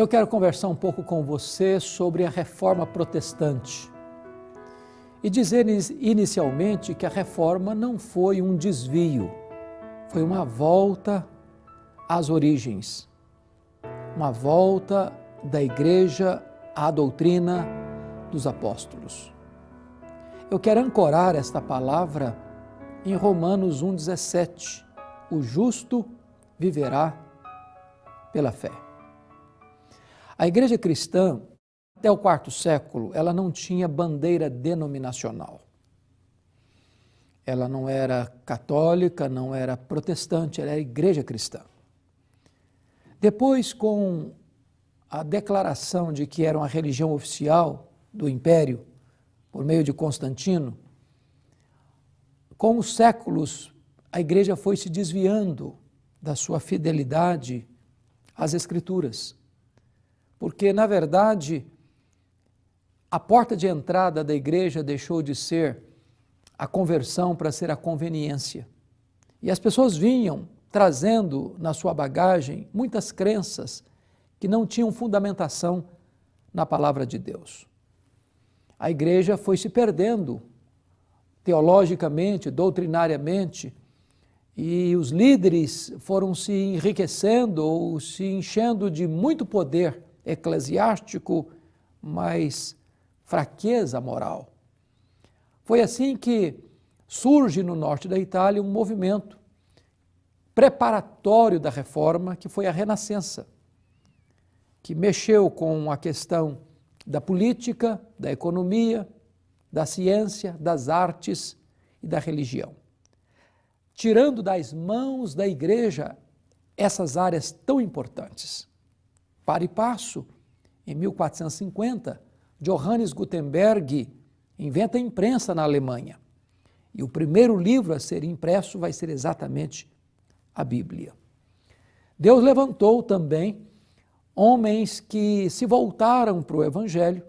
Eu quero conversar um pouco com você sobre a Reforma Protestante e dizer inicialmente que a Reforma não foi um desvio, foi uma volta às origens, uma volta da Igreja à doutrina dos apóstolos. Eu quero ancorar esta palavra em Romanos 1,17, o justo viverá pela fé. A igreja cristã, até o quarto século, ela não tinha bandeira denominacional. Ela não era católica, não era protestante, ela era igreja cristã. Depois, com a declaração de que era uma religião oficial do Império, por meio de Constantino, com os séculos, a igreja foi se desviando da sua fidelidade às Escrituras. Porque, na verdade, a porta de entrada da igreja deixou de ser a conversão para ser a conveniência. E as pessoas vinham trazendo na sua bagagem muitas crenças que não tinham fundamentação na palavra de Deus. A igreja foi se perdendo teologicamente, doutrinariamente, e os líderes foram se enriquecendo ou se enchendo de muito poder eclesiástico, mas fraqueza moral. Foi assim que surge no norte da Itália um movimento preparatório da reforma, que foi a Renascença, que mexeu com a questão da política, da economia, da ciência, das artes e da religião, tirando das mãos da igreja essas áreas tão importantes. Para e passo, em 1450, Johannes Gutenberg inventa a imprensa na Alemanha. E o primeiro livro a ser impresso vai ser exatamente a Bíblia. Deus levantou também homens que se voltaram para o Evangelho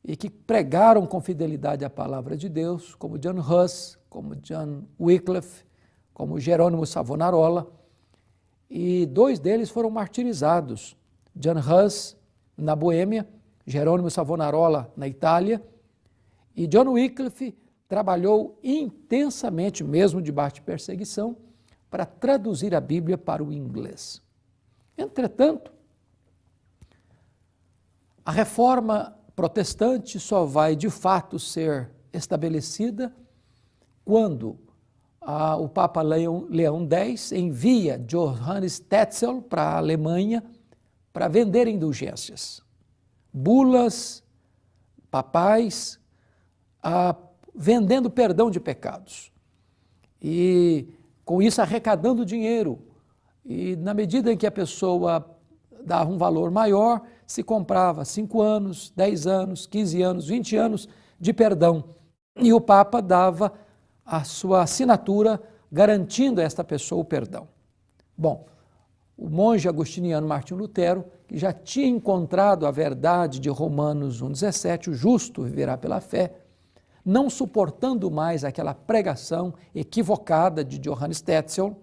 e que pregaram com fidelidade a palavra de Deus, como John Huss, como John Wycliffe, como Jerônimo Savonarola, e dois deles foram martirizados. John Huss, na Boêmia, Jerônimo Savonarola, na Itália, e John Wycliffe trabalhou intensamente, mesmo debaixo de perseguição, para traduzir a Bíblia para o inglês. Entretanto, a reforma protestante só vai de fato ser estabelecida quando o Papa Leão X envia Johannes Tetzel para a Alemanha para vender indulgências, bulas papais, vendendo perdão de pecados. E com isso arrecadando dinheiro. E na medida em que a pessoa dava um valor maior, se comprava 5 anos, 10 anos, 15 anos, 20 anos de perdão. E o Papa dava a sua assinatura garantindo a esta pessoa o perdão. Bom, o monge agostiniano Martinho Lutero, que já tinha encontrado a verdade de Romanos 1,17, o justo viverá pela fé, não suportando mais aquela pregação equivocada de Johannes Tetzel,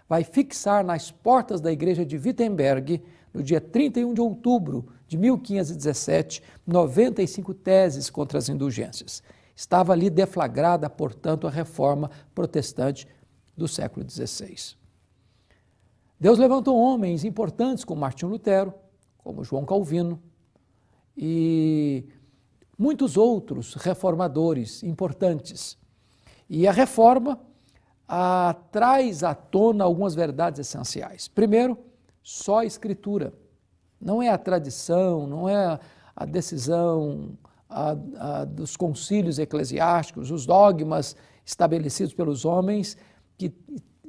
vai fixar nas portas da igreja de Wittenberg, no dia 31 de outubro de 1517, 95 teses contra as indulgências. Estava ali deflagrada, portanto, a reforma protestante do século XVI. Deus levantou homens importantes como Martinho Lutero, como João Calvino e muitos outros reformadores importantes. E a reforma traz à tona algumas verdades essenciais. Primeiro, só a Escritura. Não é a tradição, não é a decisão dos concílios eclesiásticos, os dogmas estabelecidos pelos homens que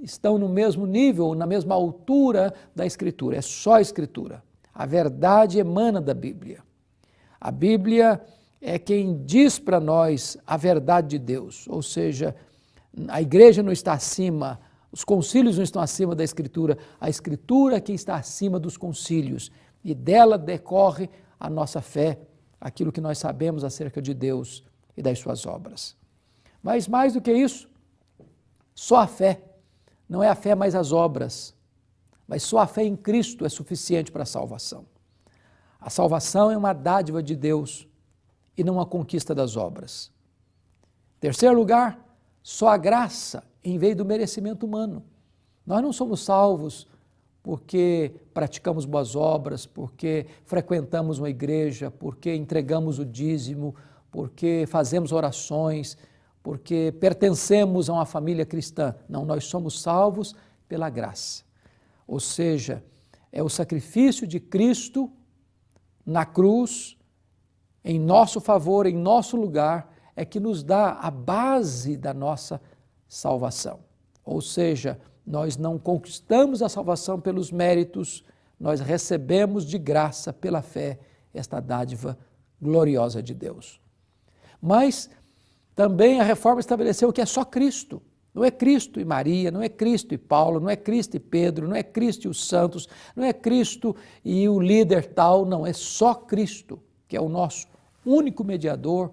estão no mesmo nível, na mesma altura da Escritura. É só a Escritura. A verdade emana da Bíblia. A Bíblia é quem diz para nós a verdade de Deus, ou seja, a igreja não está acima, os concílios não estão acima da Escritura, a Escritura é quem está acima dos concílios, e dela decorre a nossa fé, aquilo que nós sabemos acerca de Deus e das suas obras. Mas mais do que isso, só a fé, não é a fé mais as obras, mas só a fé em Cristo é suficiente para a salvação. A salvação é uma dádiva de Deus e não uma conquista das obras. Terceiro lugar, só a graça em vez do merecimento humano. Nós não somos salvos porque praticamos boas obras, porque frequentamos uma igreja, porque entregamos o dízimo, porque fazemos orações, porque pertencemos a uma família cristã. Não, nós somos salvos pela graça. Ou seja, é o sacrifício de Cristo na cruz, em nosso favor, em nosso lugar, é que nos dá a base da nossa salvação. Ou seja, nós não conquistamos a salvação pelos méritos, nós recebemos de graça, pela fé, esta dádiva gloriosa de Deus. Mas também a reforma estabeleceu que é só Cristo. Não é Cristo e Maria, não é Cristo e Paulo, não é Cristo e Pedro, não é Cristo e os santos, não é Cristo e o líder tal, não, é só Cristo, que é o nosso único mediador,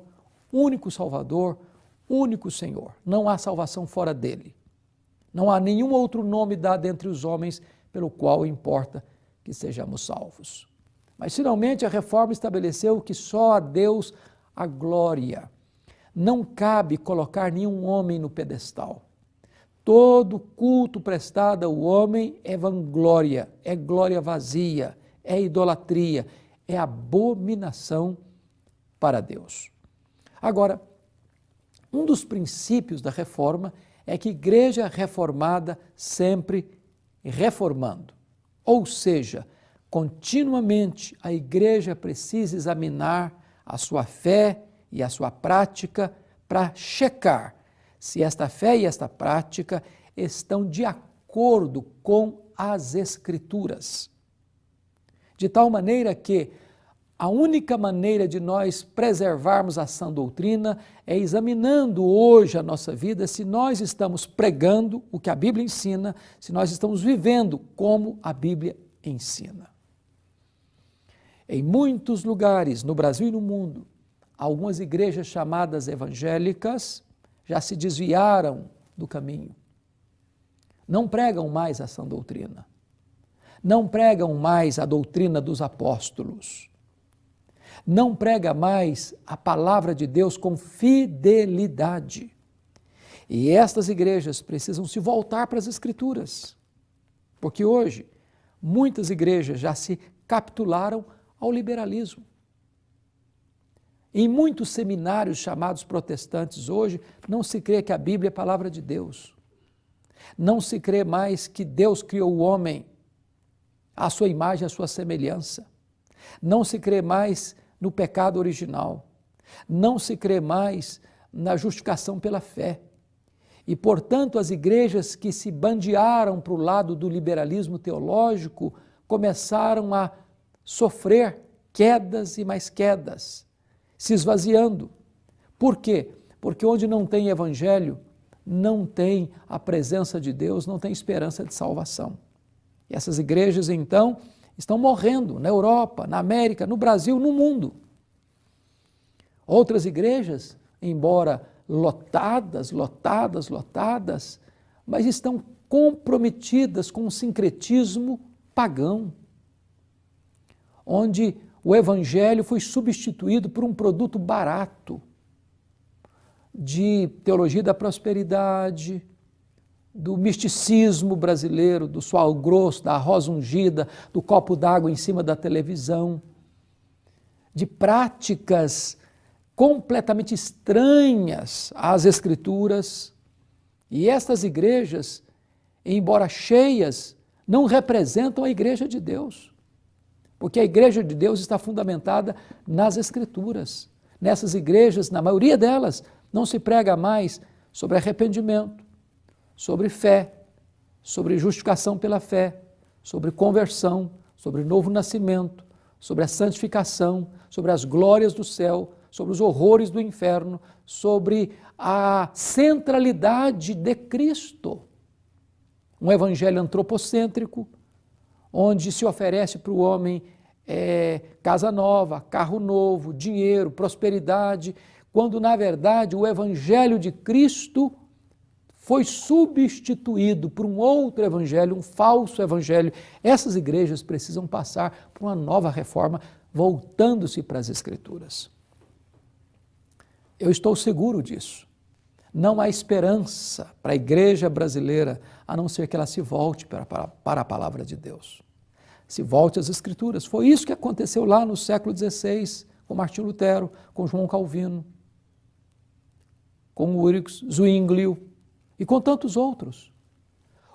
único Salvador, único Senhor. Não há salvação fora dele. Não há nenhum outro nome dado entre os homens pelo qual importa que sejamos salvos. Mas finalmente a reforma estabeleceu que só a Deus a glória. Não cabe colocar nenhum homem no pedestal. Todo culto prestado ao homem é vanglória, é glória vazia, é idolatria, é abominação para Deus. Agora, um dos princípios da reforma é que igreja reformada sempre reformando. Ou seja, continuamente a igreja precisa examinar a sua fé e a sua prática para checar se esta fé e esta prática estão de acordo com as Escrituras. De tal maneira que a única maneira de nós preservarmos a sã doutrina é examinando hoje a nossa vida se nós estamos pregando o que a Bíblia ensina, se nós estamos vivendo como a Bíblia ensina. Em muitos lugares, no Brasil e no mundo, algumas igrejas chamadas evangélicas já se desviaram do caminho. Não pregam mais a sã doutrina. Não pregam mais a doutrina dos apóstolos. Não prega mais a palavra de Deus com fidelidade. E estas igrejas precisam se voltar para as Escrituras, porque hoje muitas igrejas já se capitularam ao liberalismo. Em muitos seminários chamados protestantes hoje, não se crê que a Bíblia é a palavra de Deus. Não se crê mais que Deus criou o homem à sua imagem, à sua semelhança. Não se crê mais no pecado original. Não se crê mais na justificação pela fé. E, portanto, as igrejas que se bandearam para o lado do liberalismo teológico começaram a sofrer quedas e mais quedas, se esvaziando. Por quê? Porque onde não tem evangelho, não tem a presença de Deus, não tem esperança de salvação. E essas igrejas, então, estão morrendo na Europa, na América, no Brasil, no mundo. Outras igrejas, embora lotadas, mas estão comprometidas com um sincretismo pagão, onde o evangelho foi substituído por um produto barato de teologia da prosperidade, do misticismo brasileiro, do sual grosso, da rosa ungida, do copo d'água em cima da televisão, de práticas completamente estranhas às Escrituras. E estas igrejas, embora cheias, não representam a igreja de Deus, porque a igreja de Deus está fundamentada nas Escrituras. Nessas igrejas, na maioria delas, não se prega mais sobre arrependimento, sobre fé, sobre justificação pela fé, sobre conversão, sobre novo nascimento, sobre a santificação, sobre as glórias do céu, sobre os horrores do inferno, sobre a centralidade de Cristo. Um evangelho antropocêntrico, onde se oferece para o homem casa nova, carro novo, dinheiro, prosperidade, quando na verdade o evangelho de Cristo foi substituído por um outro evangelho, um falso evangelho. Essas igrejas precisam passar por uma nova reforma voltando-se para as Escrituras. Eu estou seguro disso. Não há esperança para a igreja brasileira, a não ser que ela se volte para a palavra de Deus. Se volte às Escrituras. Foi isso que aconteceu lá no século XVI, com Martinho Lutero, com João Calvino, com Ulrich Zwinglio e com tantos outros.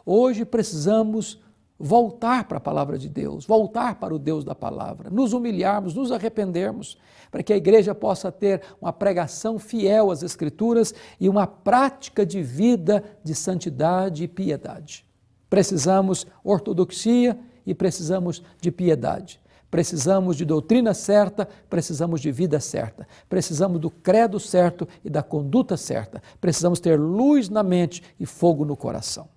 Hoje precisamos voltar para a palavra de Deus, voltar para o Deus da palavra, nos humilharmos, nos arrependermos, para que a igreja possa ter uma pregação fiel às Escrituras e uma prática de vida de santidade e piedade. Precisamos ortodoxia e precisamos de piedade. Precisamos de doutrina certa, precisamos de vida certa. Precisamos do credo certo e da conduta certa. Precisamos ter luz na mente e fogo no coração.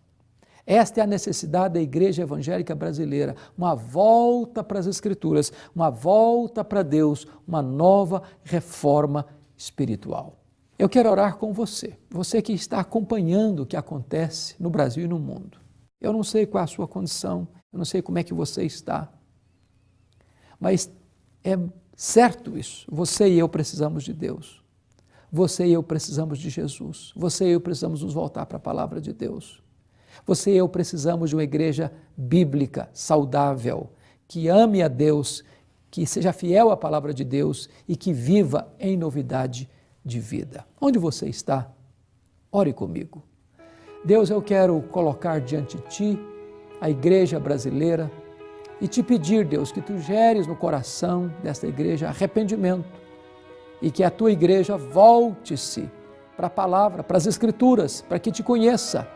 Esta é a necessidade da igreja evangélica brasileira, uma volta para as Escrituras, uma volta para Deus, uma nova reforma espiritual. Eu quero orar com você, você que está acompanhando o que acontece no Brasil e no mundo. Eu não sei qual é a sua condição, eu não sei como é que você está, mas é certo isso, você e eu precisamos de Deus, você e eu precisamos de Jesus, você e eu precisamos nos voltar para a palavra de Deus. Você e eu precisamos de uma igreja bíblica, saudável, que ame a Deus, que seja fiel à palavra de Deus e que viva em novidade de vida. Onde você está? Ore comigo. Deus, eu quero colocar diante de Ti a igreja brasileira e te pedir, Deus, que Tu geres no coração desta igreja arrependimento e que a Tua igreja volte-se para a palavra, para as Escrituras, para que Te conheça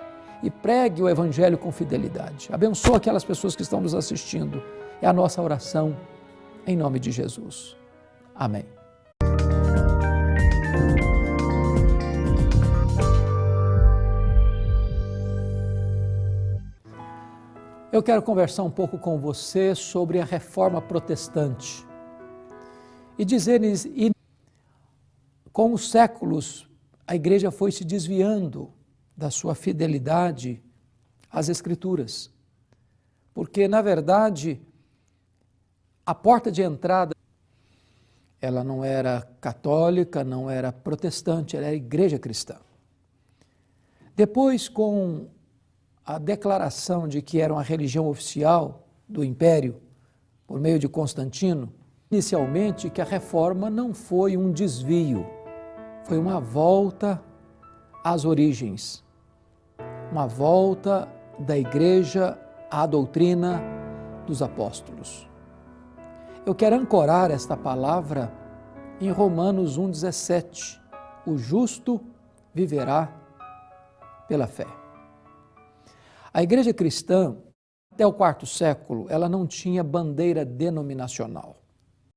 e pregue o Evangelho com fidelidade. Abençoa aquelas pessoas que estão nos assistindo. É a nossa oração, em nome de Jesus. Amém. Eu quero conversar um pouco com você sobre a reforma protestante e dizer-lhes, e com os séculos a igreja foi se desviando da sua fidelidade às Escrituras. Porque, na verdade, a porta de entrada, ela não era católica, não era protestante, ela era igreja cristã. Depois, com a declaração de que era uma religião oficial do Império, por meio de Constantino, inicialmente que a reforma não foi um desvio, foi uma volta às origens. Uma volta da igreja à doutrina dos apóstolos. Eu quero ancorar esta palavra em Romanos 1,17. O justo viverá pela fé. A igreja cristã, até o quarto século, ela não tinha bandeira denominacional.